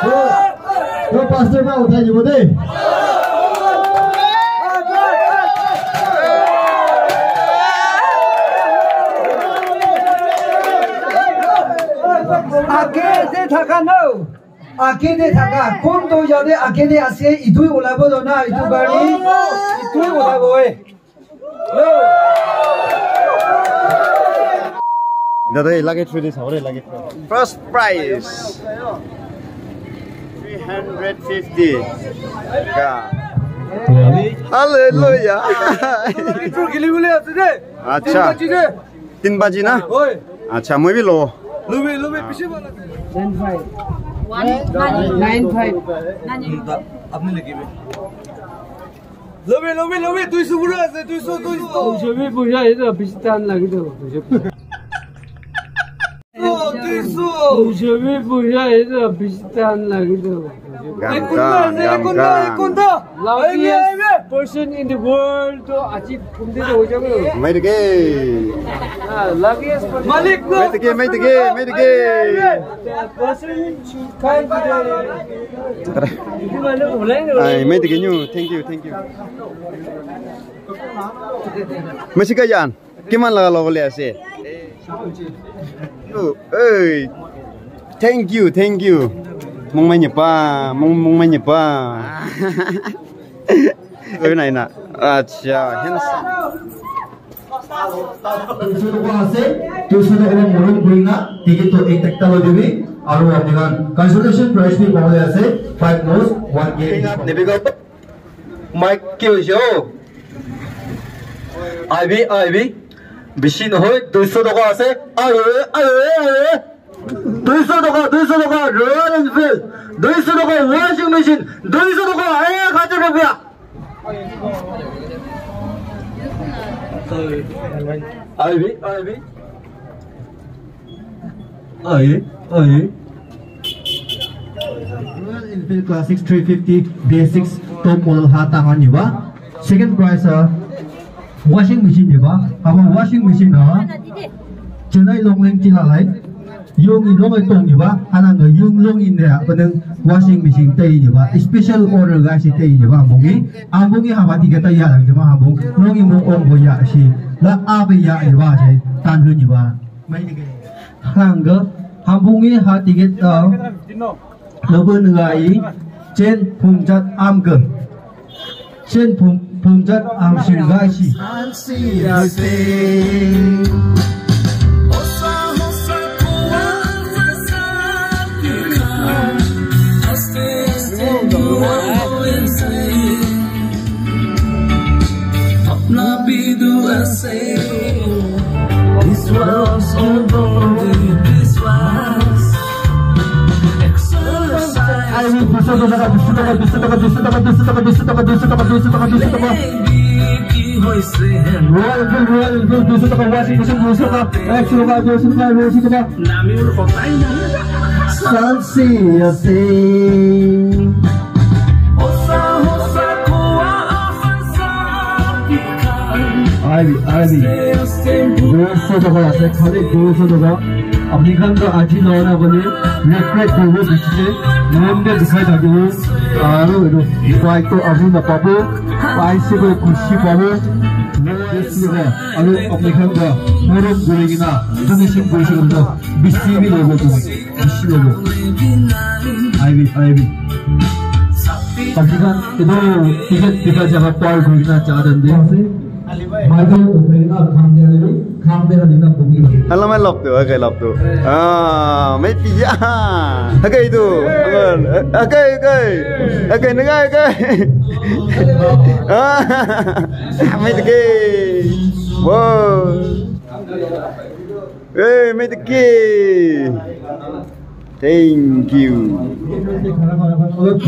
तो पास्टर में उठाई जी बोले आगे दे थका नो आगे दे थका कौन तो जाने आगे दे आसे इतुई ओलाबो दो ना इतु गाड़ी इतुई ओलाबो है दादा लगे थ्रू दिस हाउ लगे फर्स्ट प्राइज 350 का हालेलुया इतु गिली बोले आते दे अच्छा 3 बजे ना अच्छा मैं भी लो लुबे पीछे बोला 95 आपने लगी में लुबे तू सुबुरा से तू मुझे भी बुझा है तो पिस्तान लगी तो मुझे भी बुझा है तो पिस्तान लगी तो Luckiest person in the world to achieve kumde ho jago मैं तो के luckiest person Malik no मैं तो के person kind मैं तो के न्यू thank you मैं सिका यान किमान लगा लो बोले ऐसे thank you mong mai nyepa mong mai nyepa này nè अच्छा handsome tusuno ko moron buinga ticket to ek technology bi aru apnigan consultation price bi bahole ase 5 nose 1 game nebigo mic kyo ivy bishi no hoy 200 টাকা আছে আরে 200 টাকা Royal Enfield 200 টাকা washing machine 200 টাকা 1000 টাকা ivy Royal Enfield Classics 350 basic top model hata han yuba second prize washing machine yuba aba washing machine ha Chennai Longleng Tilalai yung ilong ay tong yuba anang yung long in there panang washing machine tay yuba special order ga si tay yuba ambongi haba tigata ya lang yuba ambong long imong ong boya si la abe ya yuba si tan hun yuba mai dige hanga ambongi ha tiget lobo ngai chen phumjat amge chen phumjat am shin ga si This was all this was exercise. I will push over the अपनी खान का आज ही लौना बने रेक्रेट होगा बिचले नाम में दिखाई जाती है आरो बाइक तो अभी न पापो बाइक से कोई खुशी पापो इसलिए आरो अपनी खान का मोरम बोलेगी ना जमीन बोलेगी ना बिस्सी भी लोगों को बिस्सी लोगों आईवी अपनी खान इधर टिकट टिकट जगह पर घूमना चाहते हैं Alam mai lop tu, agai lop tu. Mai pia. Agai tu, agai negai. Mai tege. Wow. Mai tege. Thank you.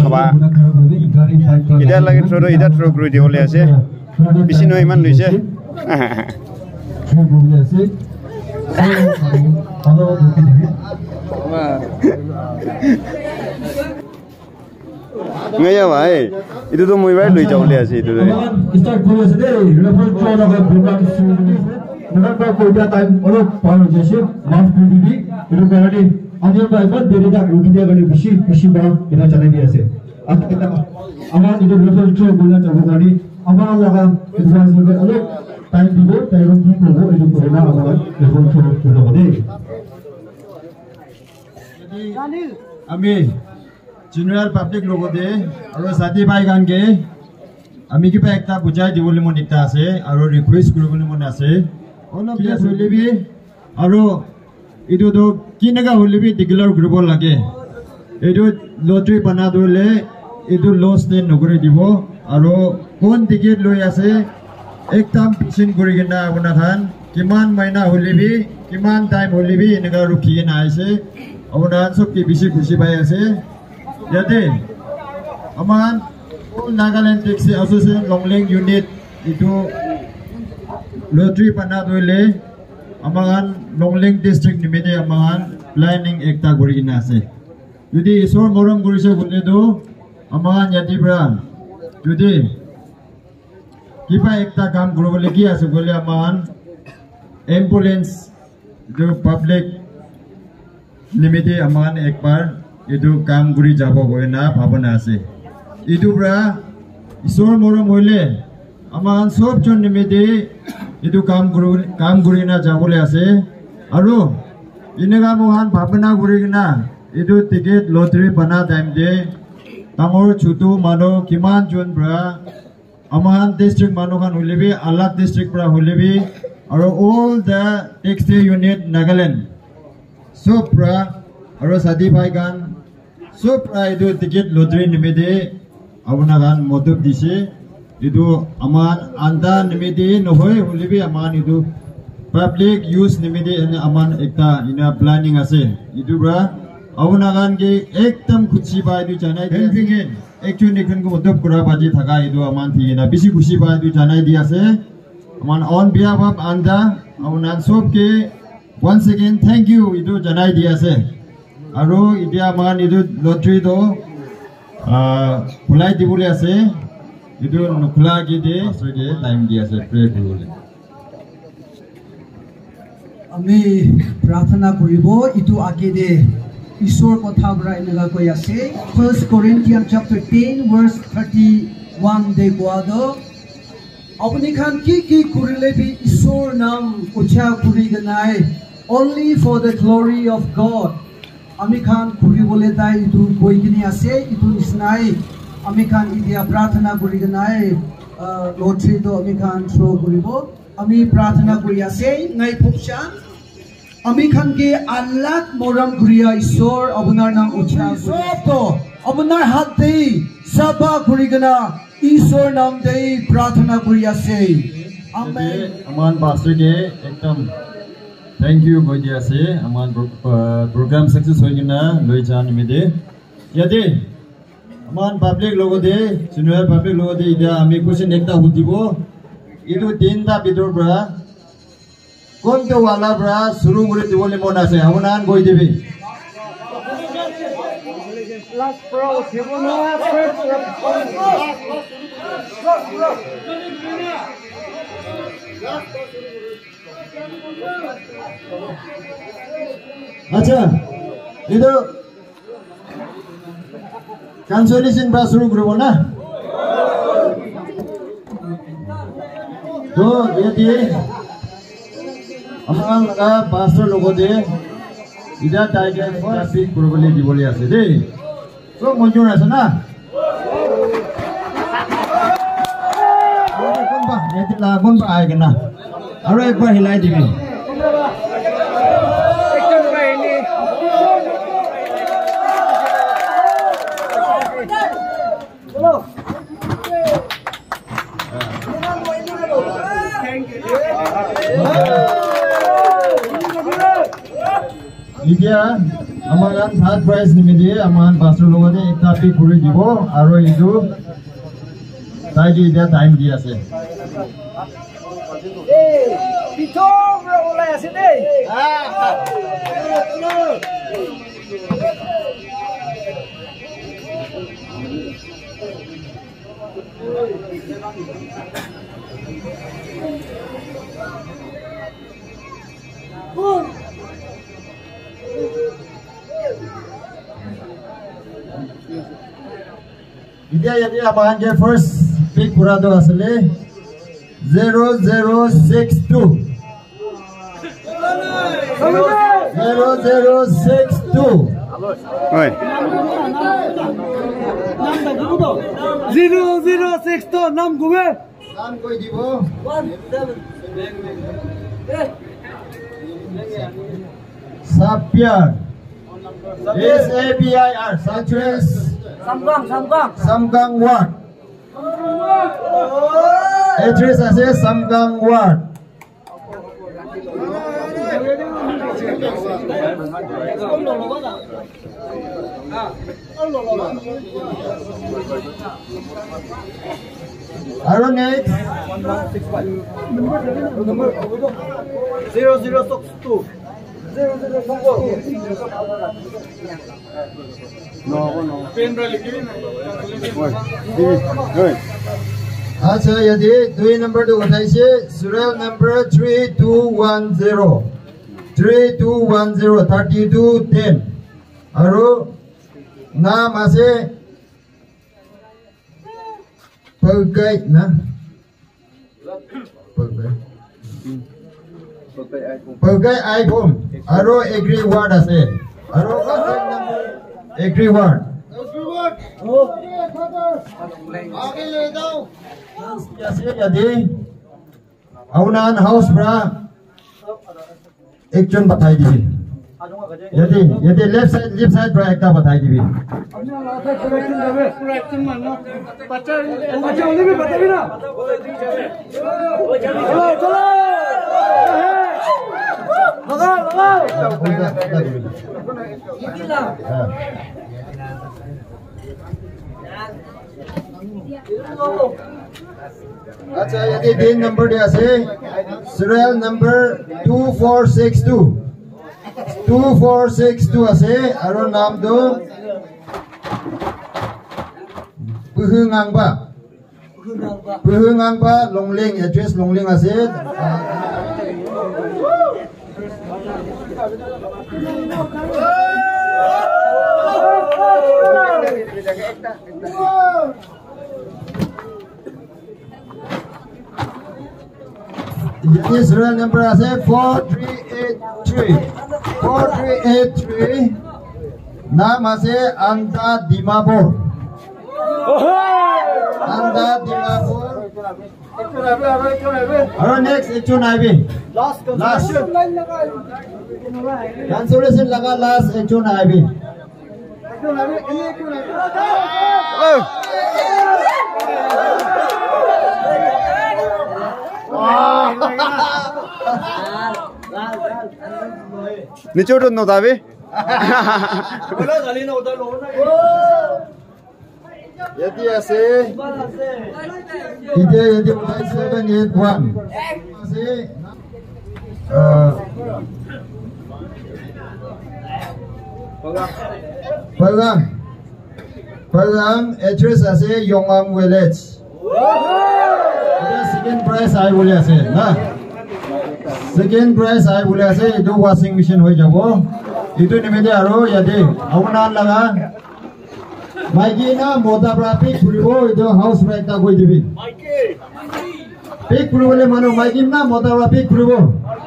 Apa? Ida lagi throw kru di oleh ase. Bisi no iman luise. Ngaya bhai, itu to moi bai lui jaule ase itu. Start kore ase de refer chona ga program शुरू November को dia time olo paro jese month 2 itu berarti আজৰ পৰা ইমান দেৰি তাক ৰখি দিয়াৰ কাৰণে বেছি বাৰ এটা জনাই দি আছে আমাৰ যিটো লেভেল 3 বনাই যাব কাৰণে আমাৰ লগা এডভাইজমেণ্ট অলপ টাইম দিব টাইম কি কৰিব এইটো কৰে না আমাৰ লেভেল 3 কৰিব দেই আমি জেনাৰেল পাবলিক লগতে আৰু জাতি ভাই গানকে আমি কিবা একটা বুজাই দিবলৈ মন ইচ্ছা আছে আৰু ৰিকুৱেষ্ট কৰিবলৈ মন আছে অলপ হলিবি আৰু এইটো তো কিনেকা হলিবি ডিক্লেয়াৰ কৰিব লাগে এইটো লটাৰী বনা দিলে এইটো লছ নে নকৰি দিব আৰু কোন টিকেট লৈ আছে একদম পিছিন কৰি কিনা আপোনাৰ খান কিমান মাইনা হলিবি কিমান টাইম হলিবি এনেকা ৰখি কিনা আছে আপোনাৰ চবকে বেছি খুশি পাই আছে ইয়াতে আমাৰ Nagaland Taxi Association Longling Unit itu lottery panah dulu, amangan Longling District ni mede amangan planning ekta gurigina ase. Jadi isor moram gurisha boleh tu, amangan jadi beran. Jadi kita ekta kam guru boleh kia ase boleh amangan ambulance itu public ni mede amangan ekbar itu kam guri jabo boleh na bhavana ase. Itu bra, isor moram hoile, aman sob jon nimede itu kam guri na jabole ase, aru inega mohan bhavana guri na itu ticket lottery bana time de, tangor chutu mano kiman jon bra, aman district mano kan holebi, alag district bra holebi, aru all the taxi unit Nagaland, sob bra, aru sadi bhai kan, sob bra itu ticket lottery nimede. Abunagan motif disi itu aman anda nimedi nohoi holebi aman itu public use nimedi aman ekta ina planning ase itu bra abunagan ke ekdam khushi ba itu janai di actually kan ko motif kura baji thaka itu aman thigena bisi khushi ba itu janai di ase aman on behalf of anda abunan sob ke once again thank you itu janai di ase aru idia aman itu lottery do khulai dibole ase itu nukhla gi de asrege time di ase pray koribole আমি প্রার্থনা করিব ইটো আগে দে ঈশ্বর কথা বরা এনেগা কই আছে 1 Corinthians chapter 10 verse 31 de goado আপনি খান কি করিলে বি ঈশ্বর নাম উচ্চা করি গনাই only for the glory of God আমি খান করিবলে তাই ইটো কই কিনি আছে ইটো নিসনাই আমি খান ইদিয়া প্রার্থনা করি গনাই লটরি তো আমি খান থ্রো করিব আমি প্রার্থনা করি আছে নাই ফুকশান আমি খান কে আল্লাহ মরম ঘুরিয়া ঈশ্বর আপনার নাম উচ্চা সব তো আপনার হাত দেই সবা করি গনা ঈশ্বর নাম দেই প্রার্থনা করি আছে আমেন আমান পাস্টরকে একদম thank you koi dia ase aman program success hoi gina loi jan mide yate aman public logote senior public logote ida ami question ekta hudibo itu tinta bidor bra konto wala bra shuru gori dibole mon ase abunan koi dibi last pro thebono first अच्छा itu cancellation ba shuru koribo na to yati amang laga pastor logote ida tiger traffic koribole dibole ase dei so monjur ase na kon ba yati lagon ba aigena aro ekbar hilai dibi Idia amaran third prize nimedi aman pastor logote ekta pi kuri dibo aro itu taiki idia time di ase Pito bro olay ase dei Ida yadi aman ke first pick pura do asle 0062 0062 Oi. 0062 nam gume. Nam koi dibo. Sapir. SAPIR. Sanchez. Samgang Ward. Address ase Samgang Ward. Aaron next 0062 अच्छा यदि 2 number तो उठाइए serial number 3210 3210 अरु नाम आसे Pergai na Pergai iPhone Aro agree word ase Aro contact number agree word आगे ले जाओ यदि औनान हाउस ब्रा एक जन बताई दी यदि लेफ्ट साइड ब्रा एक बताई दी अच्छा यदि दिन नंबर दिया से serial number 2462 আছে আৰু নাম দো Puhungangba Longling address Longling আছে This serial number is 4383 Naam is Anda Dimapur Our next H1IB Last cancellation laga last H1IB Nichurun no dabe. Yadi ase. Ide yadi 781. Ase. Pagang address ase Yongam Village. Second price I will say. Second price I will say. Itu washing machine hoy jabo. Itu nimede aro yadi. Awanan laga. Mikey na moda pra pick puribo. Itu house break ta koi dibi. Pick puribo le mano Mikey na moda pra pick puribo.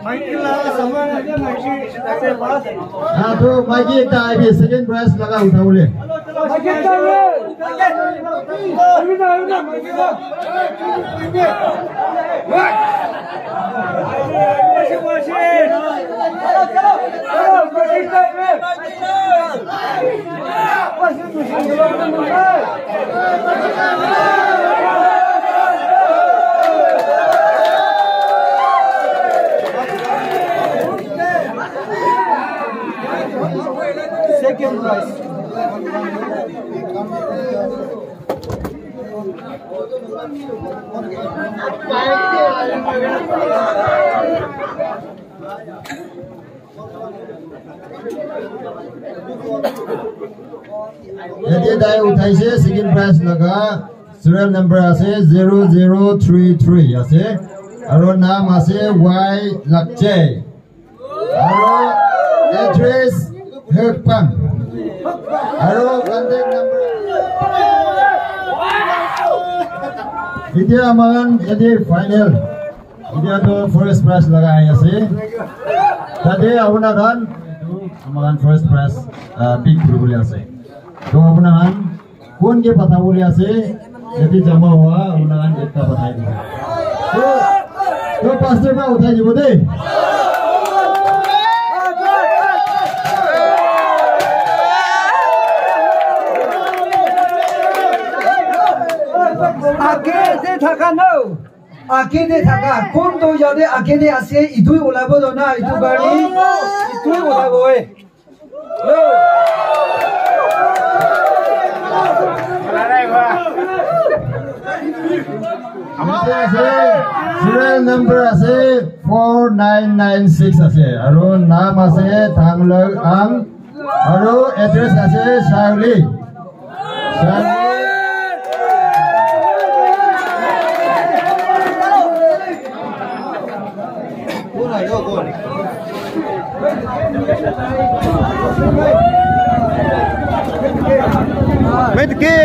Mikey la sama aja Mikey. हाँ तो Mikey एक टा IB second price लगा उठा बोले. Mikey टा ले. Second price. यदि दाई उठाइसे second price लगा serial number आसे 0033 आसे और नाम आसे Y Lakche और address Hekpang और contact number এতিয়া আমাৰ যদি ফাইনেল এতিয়া তো ফাৰ্ষ্ট প্ৰাইজ লগাই আছে তাতে আপোনাৰ গান আমাৰ ফাৰ্ষ্ট প্ৰাইজ পিক কৰিবলৈ আছে তো আপোনাৰ গান কোনকে পঠাবলৈ আছে যদি জমা হোৱা আপোনাৰ গান এটা পঠাই দিব তো পাঁচটা পৰা উঠাই দিব দেই আগে যে থাকা নো আগে দে থাকা কোন তো যাবে আগে দে আছে ইদুই ওলাব না ইদু গাড়ি ইদুই ওলাব এ লো সিরিয়াল নাম্বার আছে 4996 আছে আৰু নাম আছে থাংলগ আং আৰু এড্ৰেছ আছে চাউলি Medke